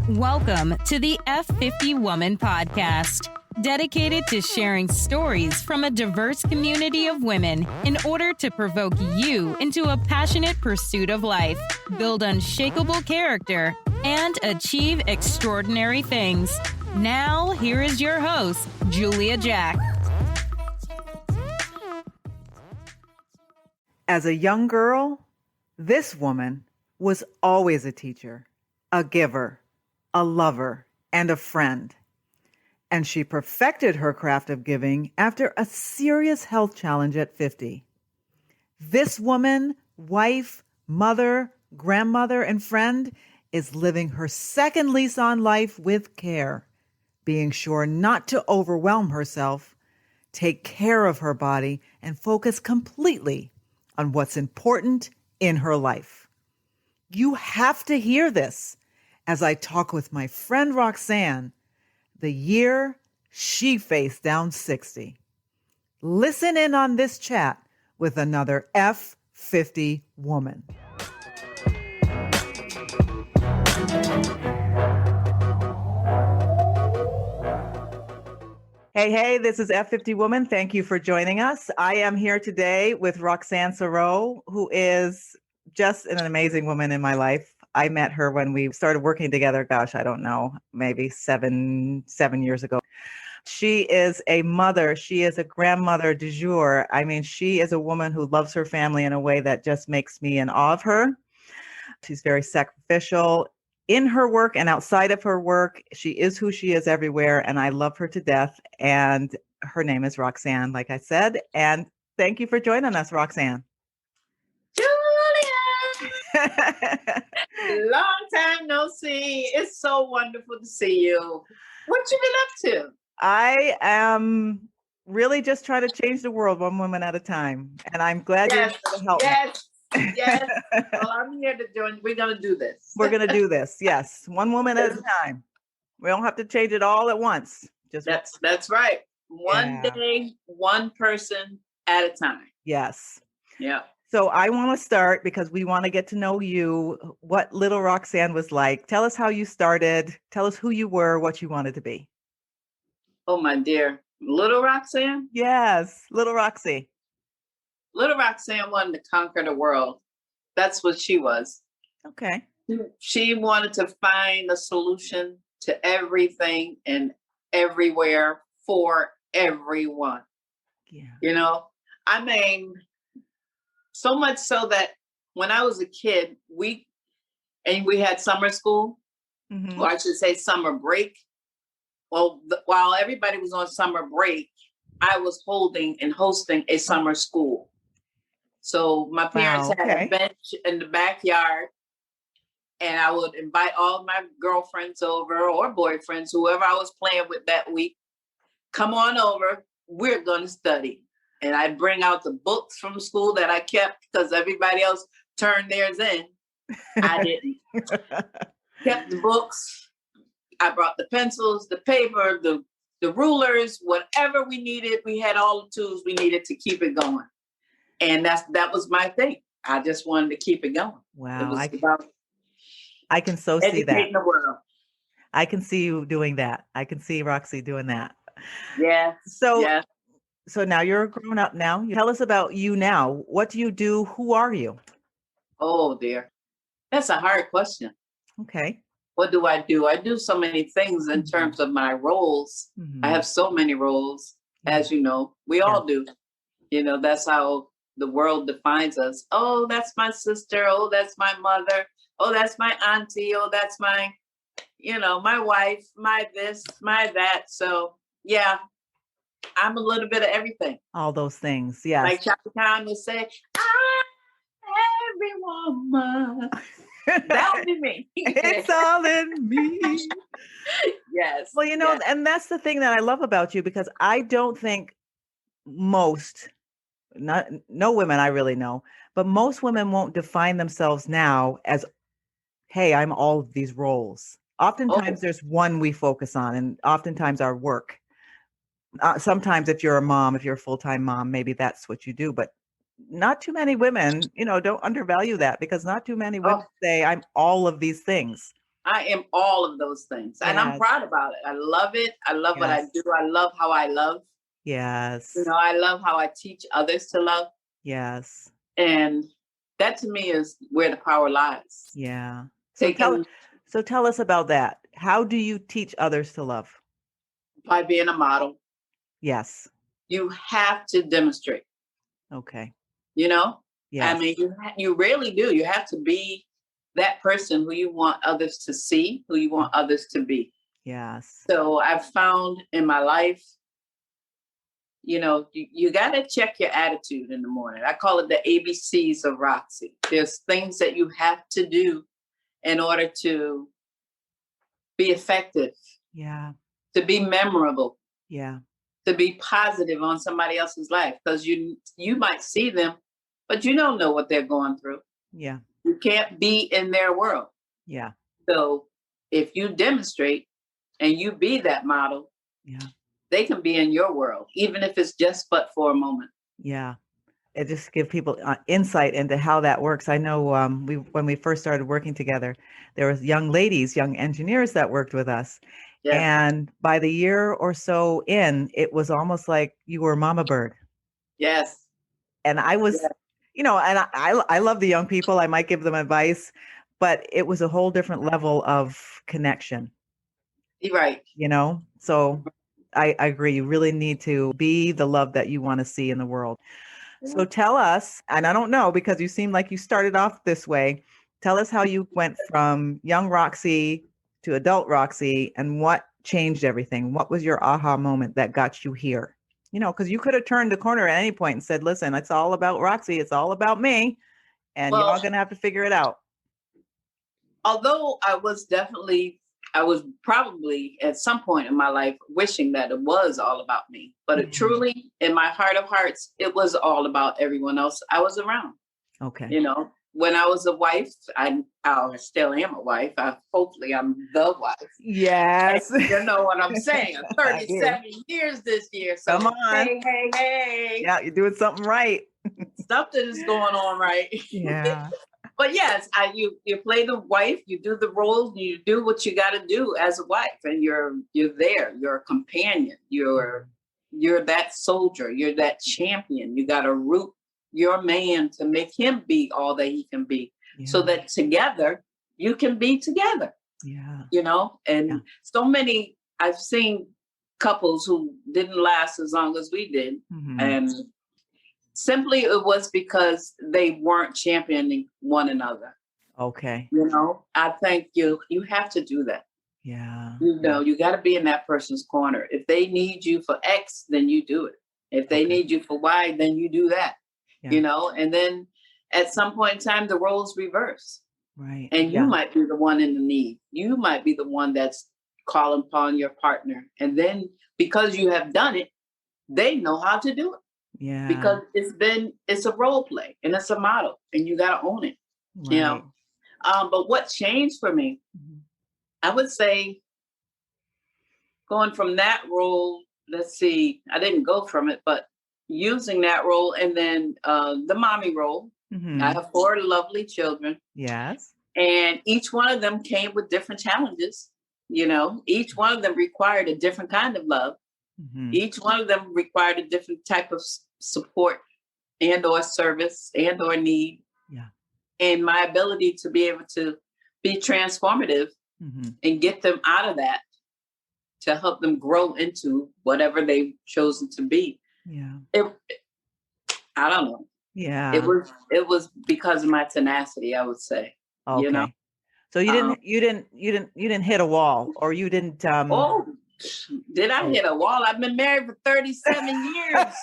Welcome to the F50 Woman Podcast, dedicated to sharing stories from a diverse community of women in order to provoke you into a passionate pursuit of life, build unshakable character, and achieve extraordinary things. Now, here is your host, Julia Jack. As a young girl, this woman was always a teacher, a giver, a lover, and a friend. And she perfected her craft of giving after a serious health challenge at 50. This woman, wife, mother, grandmother, and friend is living her second lease on life with care, being sure not to overwhelm herself, take care of her body, and focus completely on what's important in her life. You have to hear this as I talk with my friend Roxanne, the year she faced down 60. Listen in on this chat with another F50 woman. Hey, this is F50 Woman. Thank you for joining us. I am here today with Roxanne Serrao, who is just an amazing woman in my life. I met her when we started working together. Gosh, I don't know, maybe seven years ago. She is a mother. She is a grandmother du jour. I mean, she is a woman who loves her family in a way that just makes me in awe of her. She's very sacrificial in her work and outside of her work. She is who she is everywhere, and I love her to death. And her name is Roxanne, like I said. And thank you for joining us, Roxanne. Long time no see. It's so wonderful to see you. What you been up to? I am really just trying to change the world one woman at a time. And I'm glad you're here to help me. Yes. Well, I'm here to join. We're going to do this. We're going to do this. Yes. One woman at a time. We don't have to change it all at once. That's right. One day, one person at a time. Yes. Yeah. So I want to start because we want to get to know you, what little Roxanne was like. Tell us how you started. Tell us who you were, what you wanted to be. Oh, my dear. Little Roxanne? Yes. Little Roxy. Little Roxanne wanted to conquer the world. That's what she was. Okay. She wanted to find a solution to everything and everywhere for everyone. Yeah. You know, I mean, so much so that when I was a kid, we had summer school, or I should say summer break. Well, while everybody was on summer break, I was holding and hosting a summer school. So my parents had a bench in the backyard, and I would invite all my girlfriends over or boyfriends, whoever I was playing with that week, come on over. We're going to study. And I'd bring out the books from school that I kept because everybody else turned theirs in. I didn't. Kept the books. I brought the pencils, the paper, the rulers, whatever we needed. We had all the tools we needed to keep it going. And that was my thing. I just wanted to keep it going. Wow. It was about I can so see that. educating the world. I can see you doing that. I can see Roxy doing that. Yeah. So now you're grown up now. Tell us about you now. What do you do? Who are you? Oh, dear. That's a hard question. Okay. What do? I do so many things in terms of my roles. I have so many roles, as you know. We all do. You know, that's how the world defines us. Oh, that's my sister. Oh, that's my mother. Oh, that's my auntie. Oh, that's my, my wife, my this, my that. So, yeah. I'm a little bit of everything. All those things, yes. Like Chaka Khan would say, I'm every woman. That would be me. It's all in me. Yes. Well, and that's the thing that I love about you, because I don't think no women I really know, but most women won't define themselves now as, hey, I'm all of these roles. Oftentimes there's one we focus on, and oftentimes our work. Sometimes if you're a mom, if you're a full-time mom, maybe that's what you do, but not too many women, don't undervalue that, because not too many women say I'm all of these things. I am all of those things. And I'm Yes. proud about it. I love it. I love what I Yes. do. I love how I love. Yes. You know, I love how I teach others to love. Yes. And that to me is where the power lies. Yeah. Taking So tell us about that. How do you teach others to love? by being a model. Yes. You have to demonstrate, Okay. you know? I Yes. mean, you really do. You have to be that person who you want others to see, who you want others to be. Yes. So I've found in my life, you know, you got to check your attitude in the morning. I call it the ABCs of Roxy. There's things that you have to do in order to be effective, Yeah. to be memorable, Yeah. to be positive on somebody else's life, because you might see them, but you don't know what they're going through. Yeah. You can't be in their world. Yeah. So if you demonstrate and you be that model, Yeah. they can be in your world, even if it's just but for a moment. Yeah. It just give people insight into how that works. I know when we first started working together, there was young ladies, young engineers that worked with us. Yeah. And by the year or so in, it was almost like you were mama bird. Yes. And I was, Yeah. you know, and I love the young people. I might give them advice, but it was a whole different level of connection, You're right. you know? So I agree. You really need to be the love that you want to see in the world. So tell us, and I don't know because you seem like you started off this way. Tell us how you went from young Roxy to adult Roxy and what changed everything. What was your aha moment that got you here? You know, because you could have turned the corner at any point and said, listen, it's all about Roxy. It's all about me. And Well, y'all going to have to figure it out. although I was probably at some point in my life wishing that it was all about me, but it truly, in my heart of hearts, it was all about everyone else I was around. Okay. You know, when I was a wife, I still am a wife. Hopefully, I'm the wife. Yes. And you know what I'm saying? I do. 37 years this year. So, Come on. hey. Yeah, you're doing something right. Something is going on right. Yeah. But yes, you play the wife, you do the roles, you do what you got to do as a wife, and you're there. You're a companion. You're that soldier. You're that champion. You got to root your man to make him be all that he can be, so that together you can be together. Yeah. You know, and so many I've seen couples who didn't last as long as we did, and simply it was because they weren't championing one another. Okay. You know, I think you have to do that. Yeah. You know, you got to be in that person's corner. If they need you for X, then you do it. If they need you for Y, then you do that. Yeah. You know, and then at some point in time, the roles reverse. Right. And you might be the one in the need. You might be the one that's calling upon your partner. And then because you have done it, they know how to do it. Yeah. Because it's a role play and it's a model and you got to own it, you know? But what changed for me, I would say going from that role, let's see, I didn't go from it, but using that role and then the mommy role. I have 4 lovely children. Yes. And each one of them came with different challenges. You know, each one of them required a different kind of love. Each one of them required a different type of support and or service and or need. Yeah. And my ability to be able to be transformative and get them out of that to help them grow into whatever they've chosen to be. Yeah. I don't know. Yeah. It was because of my tenacity, I would say. Okay. You know? So you didn't hit a wall, or you didn't Oh, did I hit a wall? I've been married for 37 years.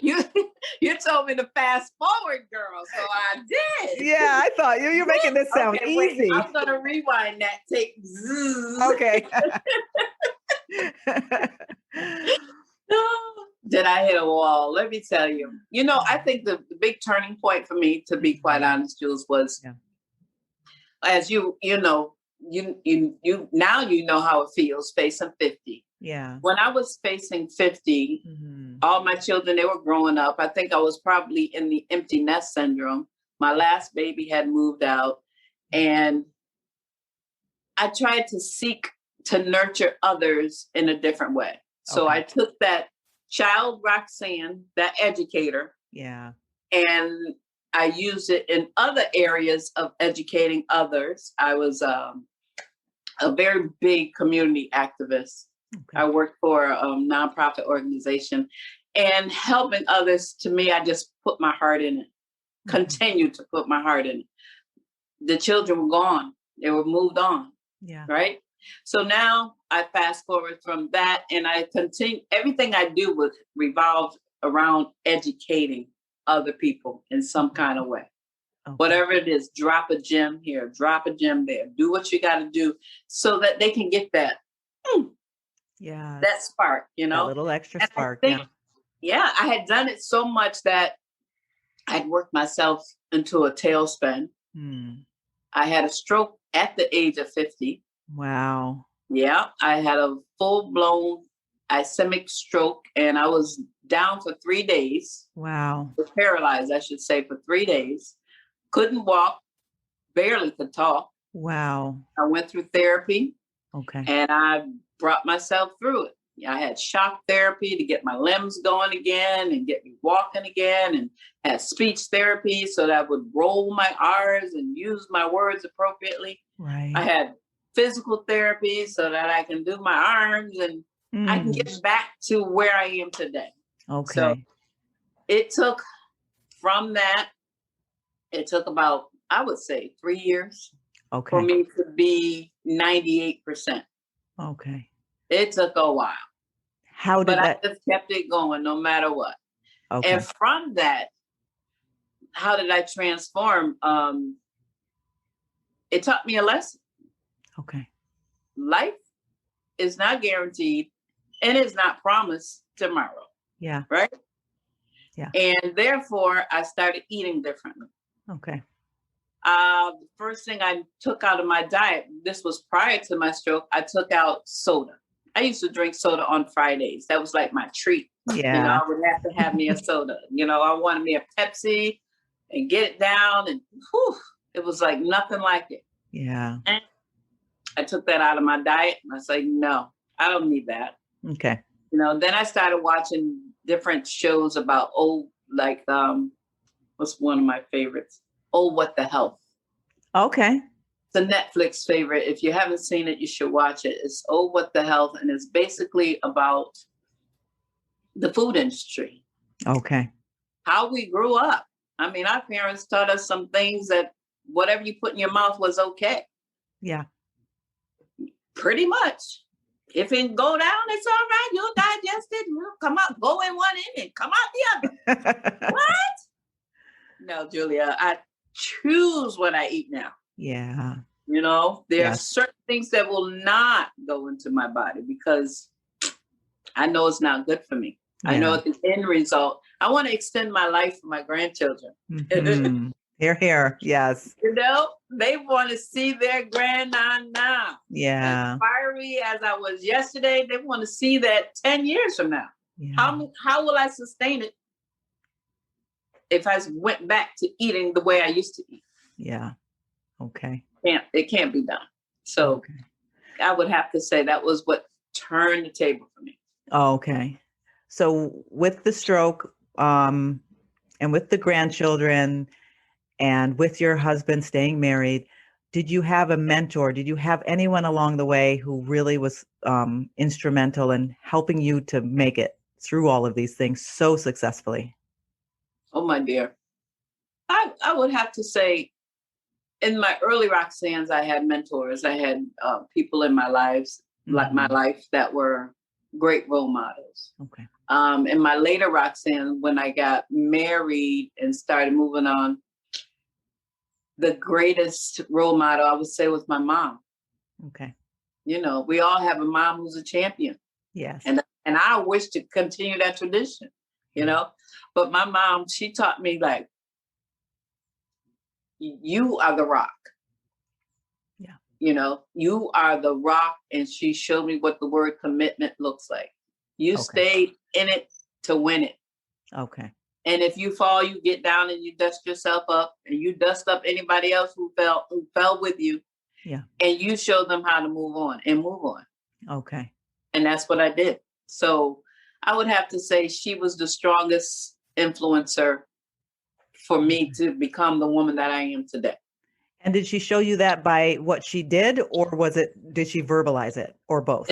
You told me to fast forward, girl, so I did. Yeah, I thought you're making this sound easy. Wait, I'm gonna rewind that tape. Okay. Did I hit a wall? Let me tell you. You know, I think the big turning point for me, to be quite honest, Jules, was as you know, you now you know how it feels facing 50. Yeah. When I was facing 50, all my children, they were growing up. I think I was probably in the empty nest syndrome. My last baby had moved out, and I tried to seek to nurture others in a different way. So I took that child Roxanne, that educator, and I used it in other areas of educating others. I was a very big community activist. I worked for a nonprofit organization, and helping others, to me, I just put my heart in it, continued to put my heart in it. The children were gone. They were moved on. Yeah. Right. So now I fast forward from that, and I continue. Everything I do would revolve around educating other people in some kind of way. Whatever it is, drop a gem here, drop a gem there. Do what you got to do so that they can get that. That spark, that little extra spark. I had done it so much that I'd worked myself into a tailspin. I had a stroke at the age of 50. Wow. Yeah, I had a full-blown ischemic stroke, and I was down for 3 days. Wow. Was paralyzed, I should say, for 3 days. Couldn't walk, barely could talk. Wow. I went through therapy. Okay. And I brought myself through it. I had shock therapy to get my limbs going again and get me walking again, and had speech therapy so that I would roll my R's and use my words appropriately. Right. I had physical therapy so that I can do my arms and I can get back to where I am today. Okay. So it took from that, it took about, I would say, 3 years for me to be 98%. Okay. It took a while. I just kept it going no matter what. Okay. And from that, how did I transform? It taught me a lesson. Okay. Life is not guaranteed and is not promised tomorrow. Yeah. Right? Yeah. And therefore, I started eating differently. Okay. The first thing I took out of my diet, this was prior to my stroke, I took out soda. I used to drink soda on Fridays. That was like my treat. Yeah. I would have to have me a soda. I wanted me a Pepsi and get it down, and it was like nothing like it. Yeah. And I took that out of my diet, and I was like, no, I don't need that. Okay. Then I started watching different shows about what's one of my favorites? Oh, What the Health. Okay. It's a Netflix favorite. If you haven't seen it, you should watch it. It's Oh, What the Health, and it's basically about the food industry. Okay. How we grew up. I mean, our parents taught us some things that whatever you put in your mouth was okay. Yeah. Pretty much. If it go down, it's all right. You'll digest it. You'll come out, go in one end and come out the other. What? No, Julia, I choose what I eat now. Yeah. There are certain things that will not go into my body because I know it's not good for me. Yeah. I know the end result. I want to extend my life for my grandchildren. Mm-hmm. Hear, hear. Yes. They want to see their grandnana. Yeah. As fiery as I was yesterday, they want to see that 10 years from now. Yeah. How will I sustain it if I went back to eating the way I used to eat? Yeah. Okay. It can't be done. So I would have to say that was what turned the table for me. Okay. So with the stroke, and with the grandchildren, and with your husband staying married, did you have a mentor? Did you have anyone along the way who really was instrumental in helping you to make it through all of these things so successfully? Oh, my dear. I would have to say in my early Roxannes, I had mentors. I had people in my lives, like my life, that were great role models. Okay. In my later Roxanne, when I got married and started moving on, the greatest role model, I would say, was my mom. Okay. We all have a mom who's a champion. Yes. And I wish to continue that tradition, But my mom, she taught me, like, you are the rock. Yeah. You are the rock. And she showed me what the word commitment looks like. You stayed in it to win it. Okay. And if you fall, you get down and you dust yourself up, and you dust up anybody else who fell with you. Yeah. And you show them how to move on and move on. Okay. And that's what I did. So I would have to say she was the strongest influencer for me to become the woman that I am today. And did she show you that by what she did, or did she verbalize it, or both?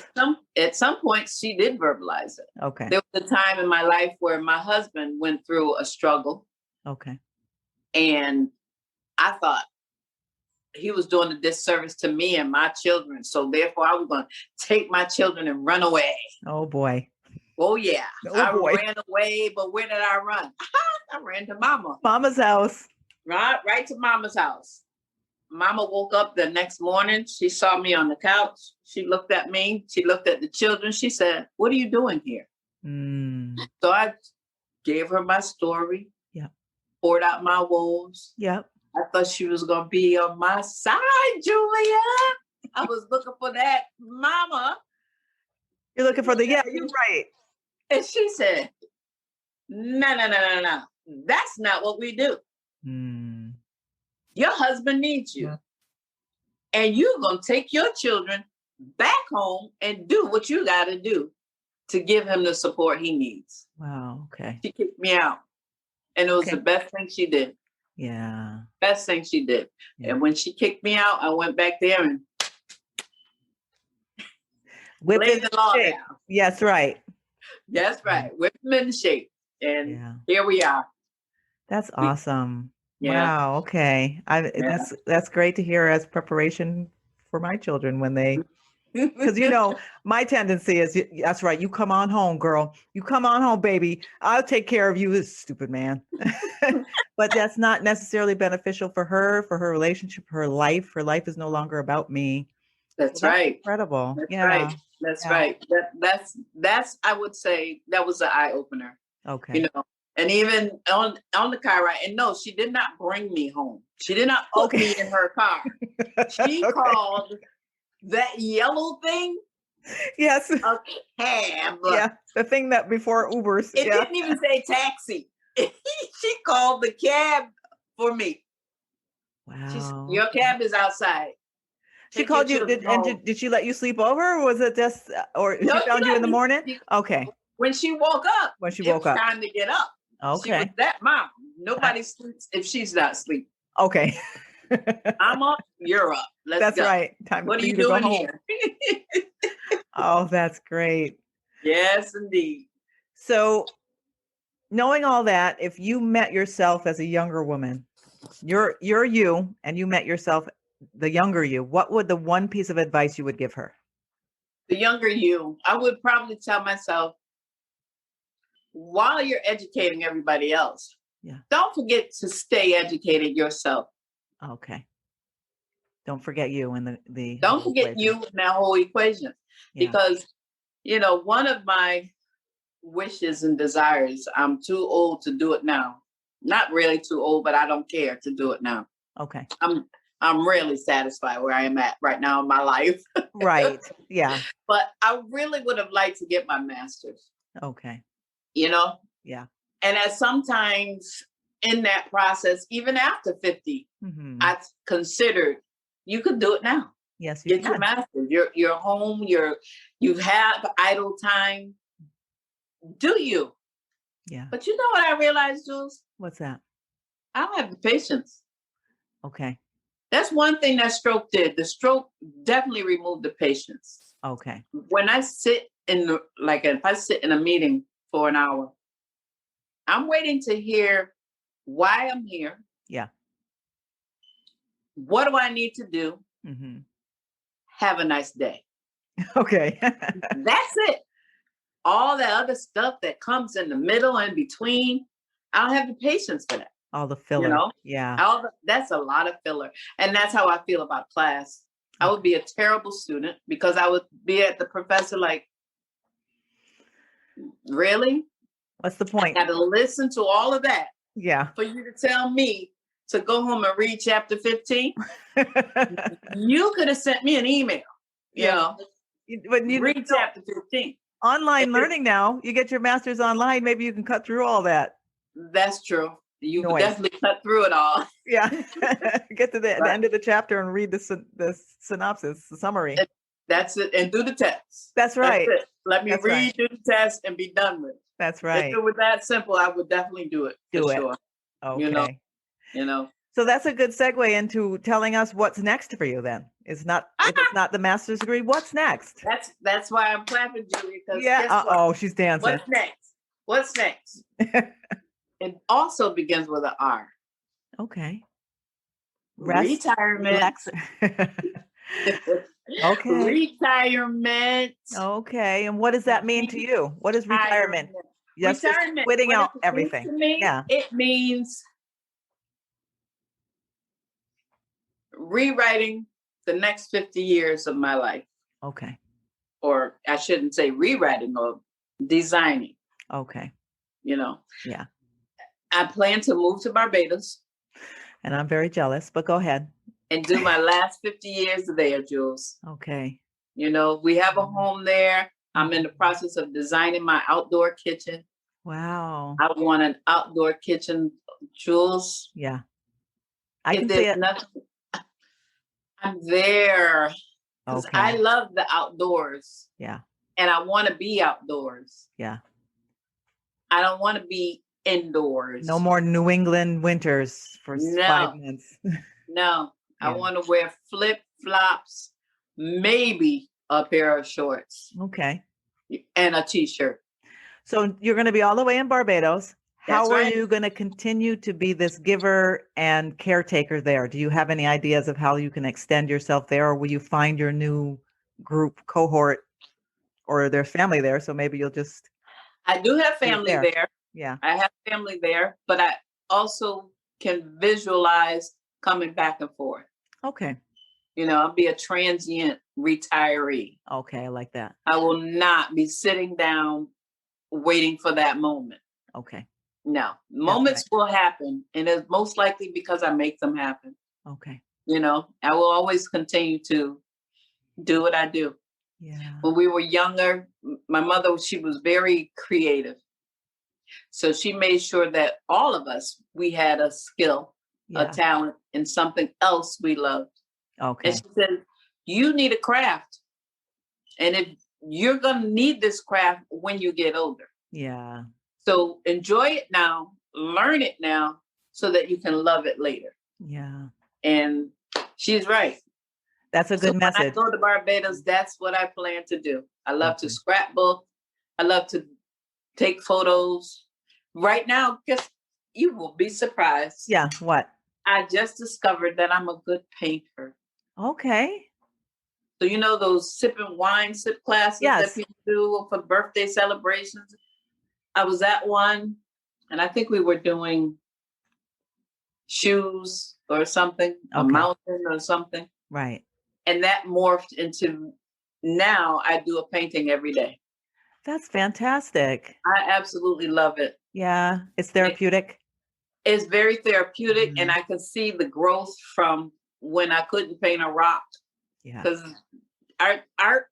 At some point, she did verbalize it. Okay. There was a time in my life where my husband went through a struggle. Okay. And I thought he was doing a disservice to me and my children. So therefore, I was going to take my children and run away. Oh, boy. Oh, yeah. Oh, boy. Ran away, but where did I run? I ran to mama. Mama's house. Right to mama's house. Mama woke up the next morning. She saw me on the couch. She looked at me. She looked at the children. She said, "What are you doing here?" So I gave her my story. Yeah. Poured out my woes. Yep. I thought she was going to be on my side, Julia. I was looking for that mama. You're looking for you're right. And she said, no. That's not what we do. Your husband needs you. Yeah. And you're going to take your children back home and do what you got to do to give him the support he needs. Wow. Okay. She kicked me out. And it was the best thing she did. Yeah. Best thing she did. Yeah. And when she kicked me out, I went back there and laid the law down. Yes, right. That's right. Whip them into shape. And here we are. That's awesome. Wow. Okay. That's great to hear as preparation for my children when they, because my tendency is, that's right. You come on home, girl. You come on home, baby. I'll take care of you, this stupid man. But that's not necessarily beneficial for her relationship, her life. Her life is no longer about me. That's right. Incredible. That's right. That's right. That's I would say that was an eye opener. Okay. And even on the car ride, and no, she did not bring me home. She did not put me in her car. She called that yellow thing. Yes. A cab. Yeah. The thing that before Ubers. It didn't even say taxi. She called the cab for me. Wow. She said, your cab is outside. She called you, did she let you sleep over? Or was it just, or she found you in the morning? Okay. When she woke up. It's time to get up. Okay. She was that mom. Nobody sleeps if she's not asleep. Okay. I'm up, you're up. Let's go. That's right. Time what for are you to doing go home. here? Oh, that's great. Yes, indeed. So knowing all that, if you met yourself as a younger woman, you're you, and you met yourself, the younger you, what would the one piece of advice you would give her? The younger you, I would probably tell myself, while you're educating everybody else, don't forget to stay educated yourself. Okay. Don't forget you in the don't forget equation. You in that whole equation. Because, one of my wishes and desires, I'm too old to do it now. Not really too old, but I don't care to do it now. Okay. I'm really satisfied where I am at right now in my life. Right. Yeah. But I really would have liked to get my master's. Okay. Yeah. And as sometimes in that process, even after 50, I considered you could do it now. Yes, you get your master's. You're home. You have idle time. Do you? Yeah. But you know what I realized, Jules? What's that? I don't have the patience. Okay. That's one thing that stroke did. The stroke definitely removed the patience. Okay. When I sit if I sit in a meeting for an hour, I'm waiting to hear why I'm here. Yeah. What do I need to do? Have a nice day. Okay. That's it. All that other stuff that comes in the middle and between, I don't have the patience for that. All the filler. Yeah. That's a lot of filler. And that's how I feel about class. I would be a terrible student because I would be at the professor like, really? What's the point? I had to listen to all of that. Yeah. For you to tell me to go home and read chapter 15. You could have sent me an email. Read chapter 15. Online learning now. You get your master's online. Maybe you can cut through all that. That's true. You would noise. definitely cut through it all. Yeah. Get to the Right. end of the chapter and read the synopsis, the summary. That's it. And do the test. That's right. That's it. Let me That's read, right. do the test, and be done with it. That's If right. it was that simple, I would definitely do it. Do for it. Sure. Okay. You know. So that's a good segue into telling us what's next for you then. If it's not the master's degree, what's next? That's why I'm clapping, Julie, because Yeah. guess what? She's dancing. What's next? What's next? It also begins with an R. Okay. Rest, retirement. Relax. Okay. Retirement. Okay. And what does that mean to you? What is retirement? Just quitting out everything. To me, it means rewriting the next 50 years of my life. Okay. Or I shouldn't say rewriting, or designing. Okay. Yeah. I plan to move to Barbados. And I'm very jealous, but go ahead. And do my last 50 years there, Jules. Okay. We have a home there. I'm in the process of designing my outdoor kitchen. Wow. I want an outdoor kitchen, Jules. Yeah. I can see it. I'm there. Because Okay. I love the outdoors. Yeah. And I want to be outdoors. Yeah. I don't want to be indoors. No more New England winters for 5 months. No. Yeah. I want to wear flip-flops, maybe a pair of shorts. Okay. And a t-shirt. So you're going to be all the way in Barbados. How are you going to continue to be this giver and caretaker there? Do you have any ideas of how you can extend yourself there, or will you find your new group cohort, or there's family there? So maybe you'll just. I do have family there. Yeah. I have family there, but I also can visualize coming back and forth. Okay. I'll be a transient retiree. Okay. I like that. I will not be sitting down waiting for that moment. Okay. No, moments will happen, and it's most likely because I make them happen. Okay. I will always continue to do what I do. Yeah. When we were younger, my mother, she was very creative. So she made sure that all of us, we had a skill, a talent, and something else we loved. Okay. And she said, you need a craft. And if you're going to need this craft when you get older. Yeah. So enjoy it now, learn it now, so that you can love it later. Yeah. And she's right. That's a good message. When I go to Barbados, that's what I plan to do. I love to scrapbook. I love to take photos. Right now, guess you will be surprised. Yeah. What? I just discovered that I'm a good painter. Okay. So those sip classes that people do for birthday celebrations. I was at one, and I think we were doing shoes or something, a mountain or something. Right. And that morphed into now I do a painting every day. That's fantastic. I absolutely love it. Yeah. It's therapeutic. It's very therapeutic, and I can see the growth from when I couldn't paint a rock. Yeah. Because art,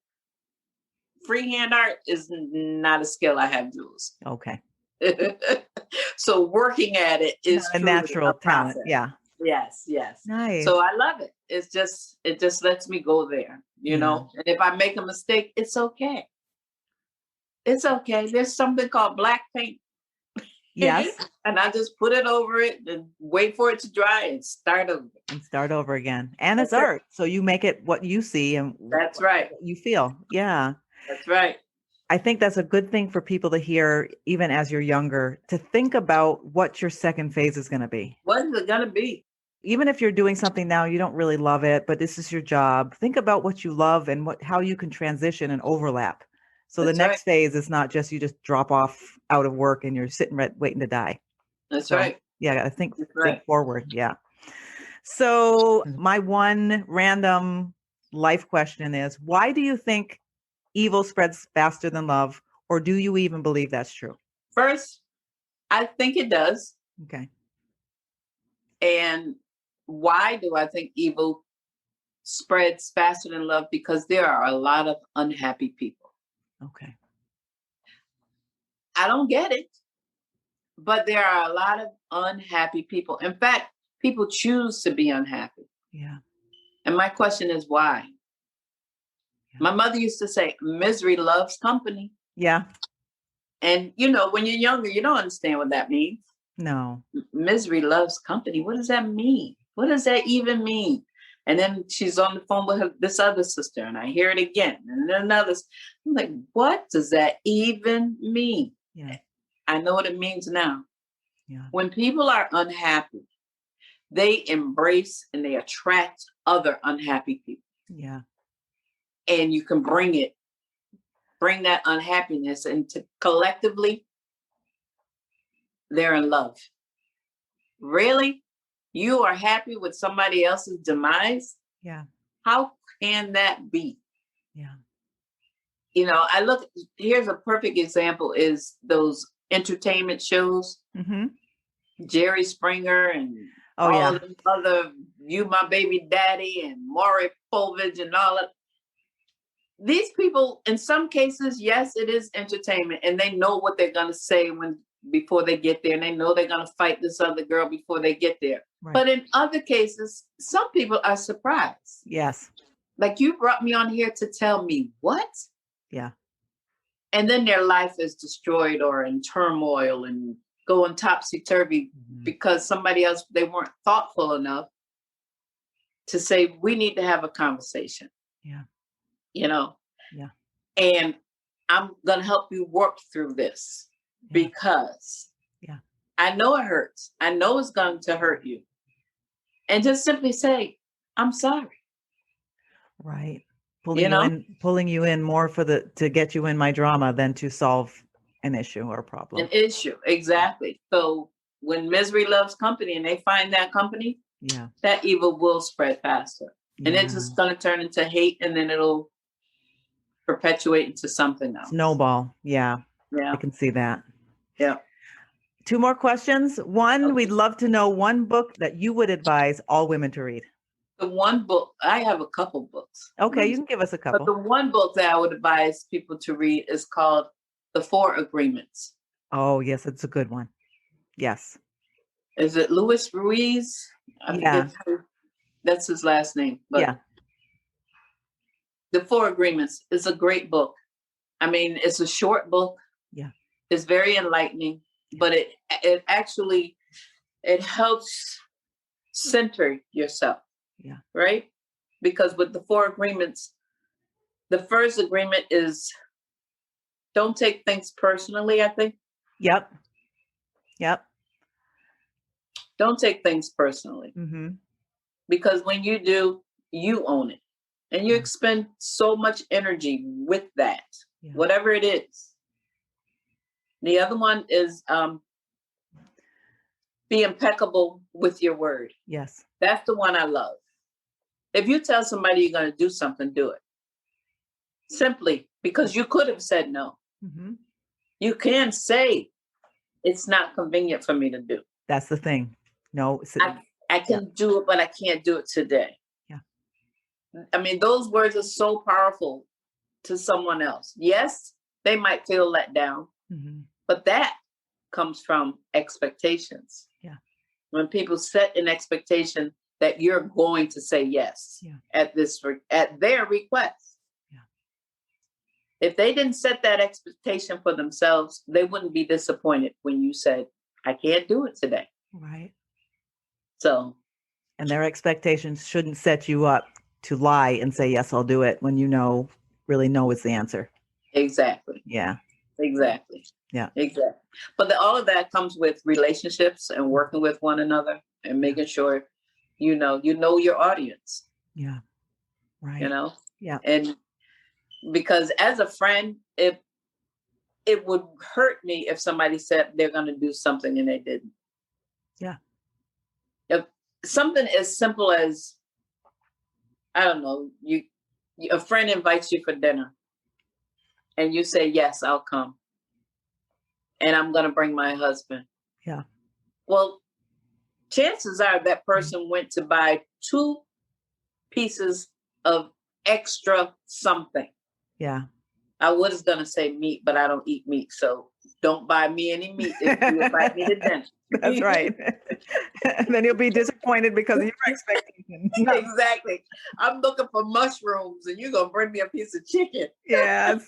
freehand art is not a skill I have, Jules. Okay. So working at it is a natural talent. Yeah. Yes. Nice. So I love it. It just lets me go there, And if I make a mistake, it's okay. It's okay. There's something called black paint. Yes. And I just put it over it and wait for it to dry and start over. Again. And it's art. So you make it what you see and that's right. What you feel. Yeah. That's right. I think that's a good thing for people to hear, even as you're younger, to think about what your second phase is going to be. What is it going to be? Even if you're doing something now, you don't really love it, but this is your job. Think about what you love and how you can transition and overlap. So the next phase is not just you just drop off out of work and you're sitting waiting to die. That's right. Yeah, I think think forward. Yeah. So my one random life question is, why do you think evil spreads faster than love, or do you even believe that's true? First, I think it does. Okay. And why do I think evil spreads faster than love? Because there are a lot of unhappy people. Okay. I don't get it, but there are a lot of unhappy people. In fact, people choose to be unhappy. Yeah. And my question is why? Yeah. My mother used to say, misery loves company. Yeah. And, you know, when you're younger, you don't understand what that means. No. Misery loves company. What does that mean? What does that even mean? And then she's on the phone with this other sister, and I hear it again. And then another. I'm like, what does that even mean? Yeah. I know what it means now. Yeah. When people are unhappy, they embrace and they attract other unhappy people. Yeah. And you can bring that unhappiness, and collectively, they're in love. Really? You are happy with somebody else's demise? Yeah. How can that be? Yeah. You know, here's a perfect example is those entertainment shows, Mm-hmm. Jerry Springer and all the other You My Baby Daddy and Maury Povich and all of these people. In some cases, yes, it is entertainment, and they know what they're going to say before they get there, and they know they're going to fight this other girl before they get there. Right. But in other cases, some people are surprised. Yes. Like, you brought me on here to tell me what? Yeah. And then their life is destroyed or in turmoil and going topsy-turvy because somebody else, they weren't thoughtful enough to say, we need to have a conversation. Yeah. You know? Yeah. And I'm going to help you work through this because I know it hurts. I know it's going to hurt you. And just simply say, I'm sorry. Right. Pulling you in more to get you in my drama than to solve an issue or a problem. An issue. Exactly. So when misery loves company and they find that company, that evil will spread faster. And it's just going to turn into hate, and then it'll perpetuate into something else. Snowball. Yeah. Yeah. I can see that. Yeah. 2 more questions. One, we'd love to know one book that you would advise all women to read. The one book, I have a couple books. Okay, you can give us a couple. But the one book that I would advise people to read is called The 4 Agreements. Oh, yes, it's a good one. Yes. Is it Luis Ruiz? That's his last name. But The 4 Agreements is a great book. I mean, it's a short book. Yeah. It's very enlightening, but it actually, it helps center yourself. Yeah. Right? Because with the 4 agreements, the first agreement is don't take things personally, I think. Yep. Don't take things personally. Mm-hmm. Because when you do, you own it. And you expend so much energy with that, whatever it is. The other one is be impeccable with your word. Yes. That's the one I love. If you tell somebody you're going to do something, do it. Simply because you could have said no. Mm-hmm. You can say, it's not convenient for me to do. That's the thing. No. I can do it, but I can't do it today. Yeah. I mean, those words are so powerful to someone else. Yes, they might feel let down, but that comes from expectations. Yeah. When people set an expectation that you're going to say yes at their request. Yeah. If they didn't set that expectation for themselves, they wouldn't be disappointed when you said, I can't do it today. Right. So. And their expectations shouldn't set you up to lie and say, yes, I'll do it when really no is the answer. Exactly. Yeah. Exactly. Yeah. Exactly. But all of that comes with relationships and working with one another and making sure you know your audience. Yeah. Right. Yeah. And because as a friend, it would hurt me if somebody said they're going to do something and they didn't. Yeah. If something as simple as, I don't know, a friend invites you for dinner and you say, yes, I'll come. And I'm going to bring my husband. Yeah. Well, chances are that person went to buy 2 pieces of extra something. Yeah. I was going to say meat, but I don't eat meat. So don't buy me any meat if you invite me to dinner. That's right. And then you'll be disappointed because of your expectations. Exactly. I'm looking for mushrooms and you're going to bring me a piece of chicken. Yes.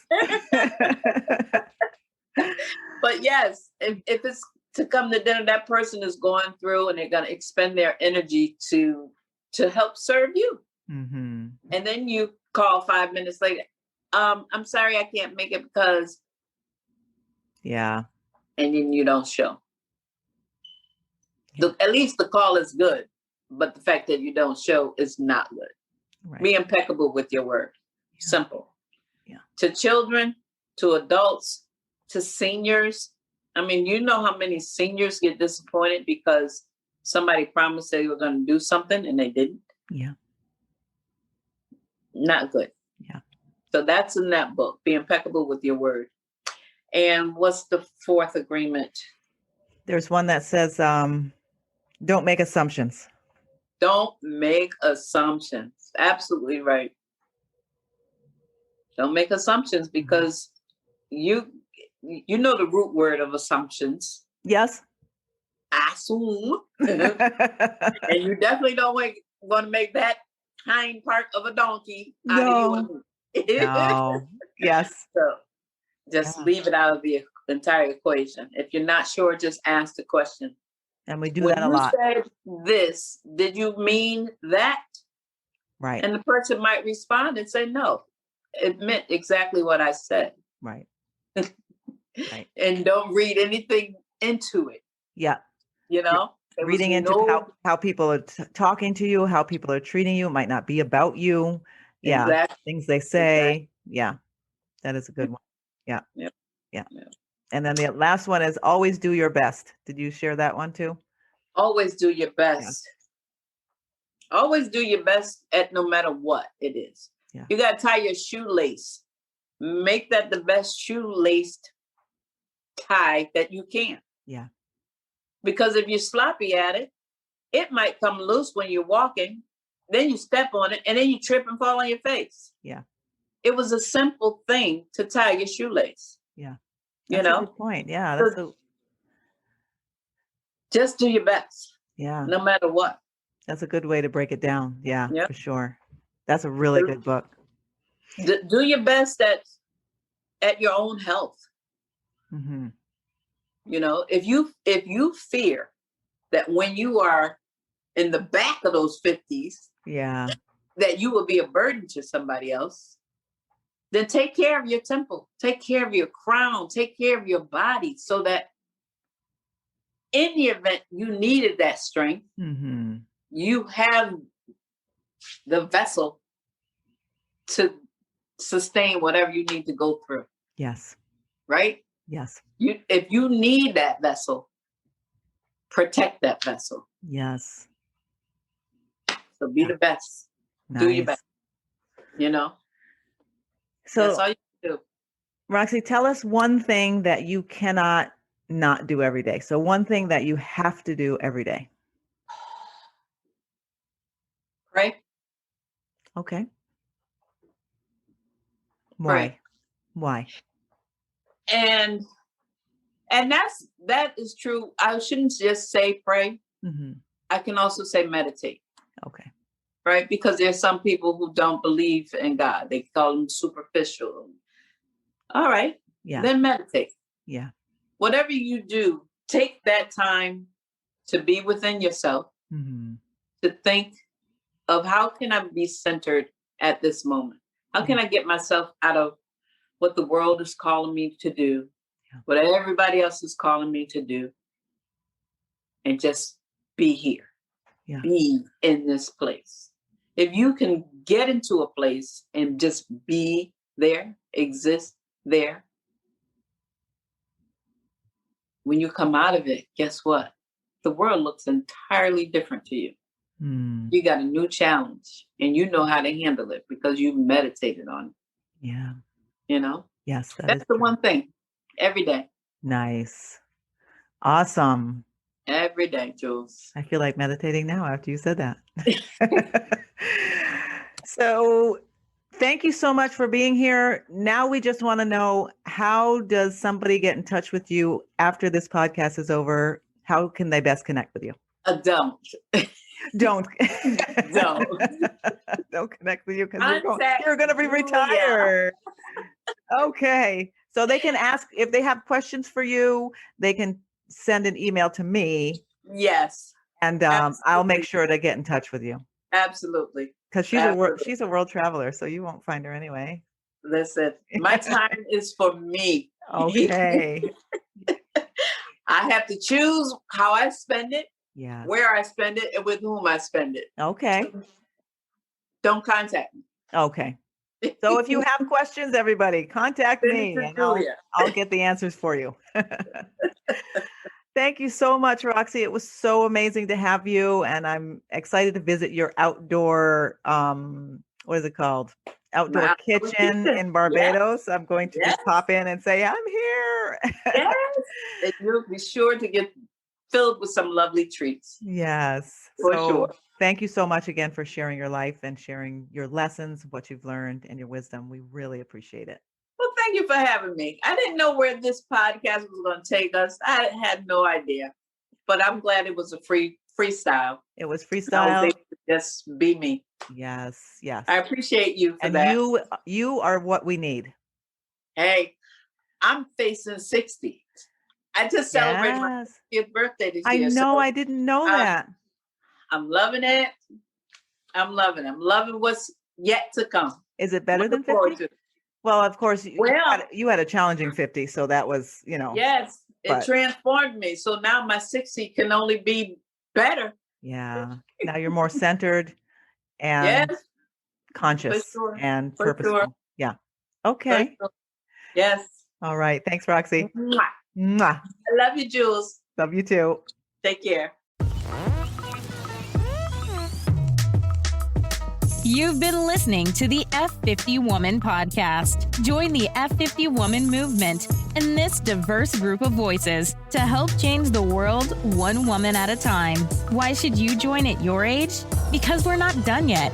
But yes, if it's to come to dinner, that person is going through and they're going to expend their energy to help serve you. Mm-hmm. And then you call 5 minutes later. I'm sorry, I can't make it because. Yeah. And then you don't show. At least the call is good, but the fact that you don't show is not good. Right. Be impeccable with your word. Yeah. Simple. Yeah. To children, to adults, to seniors. I mean, you know how many seniors get disappointed because somebody promised they were going to do something and they didn't? Yeah. Not good. Yeah. So that's in that book. Be impeccable with your word. And what's the fourth agreement? There's one that says, don't make assumptions. Don't make assumptions. Absolutely right. Don't make assumptions because you know the root word of assumptions. Yes. Assume. And you definitely don't want to make that hind part of a donkey out of you. No. Yes. So just leave it out of the entire equation. If you're not sure, just ask the question. And we do that a lot. When you said this, did you mean that? Right. And the person might respond and say, no, it meant exactly what I said. Right. Right. And don't read anything into it. Yeah. You know? Reading into how people are talking to you, how people are treating you. It might not be about you. Yeah. Exactly. Things they say. Exactly. Yeah. That is a good one. Yeah. Yep. Yeah. Yep. And then the last one is always do your best. Did you share that one too? Always do your best. Yeah. Always do your best at no matter what it is. Yeah. You got to tie your shoelace. Make that the best shoelaced tie that you can. Yeah. Because if you're sloppy at it, it might come loose when you're walking. Then you step on it and then you trip and fall on your face. Yeah. It was a simple thing to tie your shoelace. Yeah. That's a good point. Yeah. Just do your best. Yeah. No matter what. That's a good way to break it down. Yeah, yep. For sure. That's a really good book. Do your best at your own health. Mm-hmm. You know, if you fear that when you are in the back of those 50s, yeah, that you will be a burden to somebody else, then take care of your temple, take care of your crown, take care of your body so that in the event you needed that strength, mm-hmm. you have the vessel to sustain whatever you need to go through. Yes. Right? Yes. If you need that vessel, protect that vessel. Yes. So be the best. Nice. Do your best. You know? So that's all you can do. Roxy, tell us one thing that you cannot not do every day. So one thing that you have to do every day. Pray. Okay. Why? Pray. Why? And that is true. I shouldn't just say pray. Mm-hmm. I can also say meditate. Okay. Right? Because there's some people who don't believe in God. They call them superficial. All right. Yeah. Then meditate. Yeah. Whatever you do, take that time to be within yourself, mm-hmm. to think of how can I be centered at this moment? How can I get myself out of what the world is calling me to do, what everybody else is calling me to do, and just be here, be in this place. If you can get into a place and just be there, exist there, when you come out of it, guess what? The world looks entirely different to you. Mm. You got a new challenge and you know how to handle it because you meditated on it. Yeah. You know? Yes. That's the one thing every day. Nice. Awesome. Every day, Jules. I feel like meditating now after you said that. So Thank you so much for being here. Now we just want to know, how does somebody get in touch with you after this podcast is over? How can they best connect with you? Don't. Don't. Don't. Don't connect with you because you're going to be retired. Yeah. Okay. So they can ask, if they have questions for you, they can send an email to me. Yes. And I'll make sure to get in touch with you. Absolutely. Because she's a world traveler, so you won't find her anyway. Listen, my time is for me. Okay. I have to choose how I spend it, where I spend it, and with whom I spend it. Okay. Don't contact me. Okay. So if you have questions, everybody, contact me and I'll get the answers for you. Thank you so much, Roxy. It was so amazing to have you. And I'm excited to visit your outdoor, what is it called? Outdoor kitchen in Barbados. Yes. I'm going to just pop in and say, I'm here. Yes. And you'll be sure to get filled with some lovely treats. Yes. For sure. Thank you so much again for sharing your life and sharing your lessons, what you've learned, and your wisdom. We really appreciate it. Well, thank you for having me. I didn't know where this podcast was going to take us. I had no idea, but I'm glad it was a freestyle. It was freestyle. Just be me. Yes, yes. I appreciate you for and that. You are what we need. Hey, I'm facing 60. I just celebrated my 50th birthday this year. I know. So I didn't know that. I'm loving it. I'm loving it. I'm loving what's yet to come. Is it better than 50? Well, of course, you had a challenging 50, so that was, Yes, it transformed me. So now my 60 can only be better. Yeah. Now you're more centered and conscious and purposeful. Sure. Yeah. Okay. Sure. Yes. All right. Thanks, Roxy. Mwah. Mwah. I love you, Jules. Love you too. Take care. You've been listening to the F50 Woman Podcast. Join the F50 Woman movement and this diverse group of voices to help change the world one woman at a time. Why should you join at your age? Because we're not done yet.